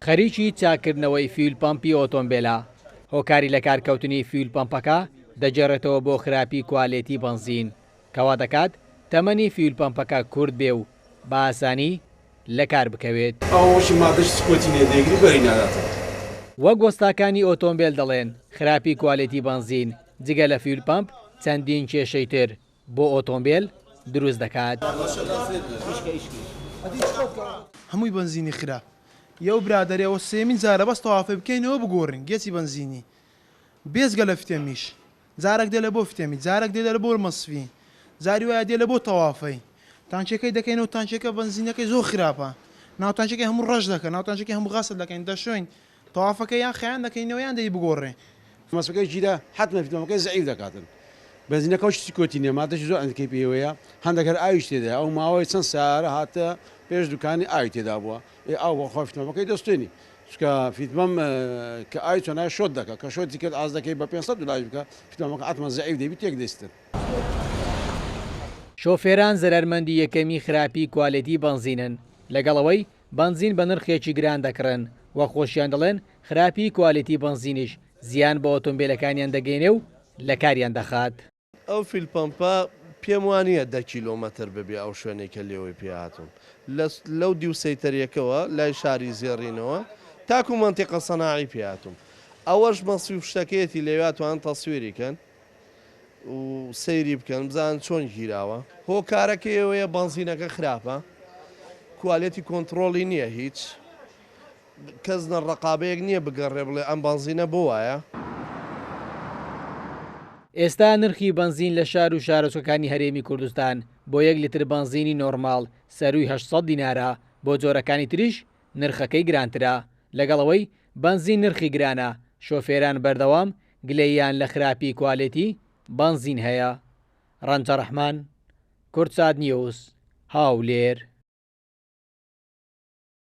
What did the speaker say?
خەریکی چاکردنەوەی فیول پەمپی ئۆتۆمبیلە هۆکاری لە کارکەوتنی فیول پەمپەکە دەجێڕێتەوە بۆ خراپی کوالێتی بنزین کەوا دەکات تەمەنی فیول پەمپەکە کورت بێ و بە ئاسانی لە کار بکەوێت. وەک وەستاکانی ئۆتۆمبیل دەڵێن خراپی کوالێتی بنزین جگە لە فیول پەمپ چەندین کێشەی تر بۆ ئۆتۆمبیل دروست دەکات. هەمووی بنزینی خراپ یەو برادەرەوە سێمین جارە بەس تەوافێ بکەینەوە بگۆڕین گێچی بنزینی بێزگە لە فتێمیش جارێک دێ لە بۆ فتێمی جارێک دێ لە بۆ مەسفی زاری وایە دێ لە بۆ تەوافەی تانچەکەی دەکەینەوە تانچەکە بنزینەکەی زۆر خراپە ناوتانچەکەی هەموو ڕەش دەکەن ناوتانچەکەی هەموو غاسل دەکەین دەشوین تەوافەکە یان خەیان دەکەینەوە یان دەی بگۆڕێ مەسفەکەی گیرە حتممە فتێمەکەی زەعیف دەکاتن بنزینەکە شتی کۆتینێ مادەش زۆر ئەندەکەی پێوەیە هەندێک هەر ئاویش تێدا ئەو ماوەی چەند سارە هاتە پێش دوکانی ئاوی تێدا بووە ئاو بۆ خۆ فتێمەکەی دەستێنی چکە فیتمەم کە ئاوی چۆنای شۆت دەکە کە شۆتی کرد ئاز دەکەی بە 500 دلار بکە فتێمەکە حتممە زەعیف دەبی تێک دەستن. شۆفێران زەرمەندی یەکەمی خراپی کوالێتی بنزینن لەگەڵەوەی بنزین بە نرخێکی گران دەکڕن وە خۆشیان دەڵێن خراپی کوالێتی بنزینیش زیان بە ئۆتۆمبیلەکانیان دەگەینێ و لە کاریان دەخات. ئەو فیل پەمپە پێم وانە 10 کیلۆمەتر ببێ ئەو شوێنێک کە لێەوەی پێهاتوم لەو دیوسەیتەریەکەوە لای شاری زێڕینەوە تاکو منتیقە سەناعی پێهاتوم ئەوەش مەسیف شتەکەیەتی لەواتوان تەسویریکەن و سەیری بکەن بزان چۆن گیراوە هۆکارەکەیەوەیە بنزینەکە خراپە کوالێتی کۆنتترۆلی نییە هیچ کەس نەڕقابەیەک نییە بگەڕێ بڵێ ئەم بنزینە بۆ وایە. ئێستا نرخی بنزین لە شار و شارۆچەکانی هەرێمی کوردستان بۆ 1 لیتر بنزینی نۆرماڵ سەروی 800 دینارە بۆ جۆرەکانی تریش نرخەکەی گرانترە لەگەڵەوەی بنزین نرخی گرانە شۆفێران بەردەوام گلەییان لە خراپی کوالێتی بنزین هەیە. ڕەنجە ڕەحمان کورتسات نیوز هاولێر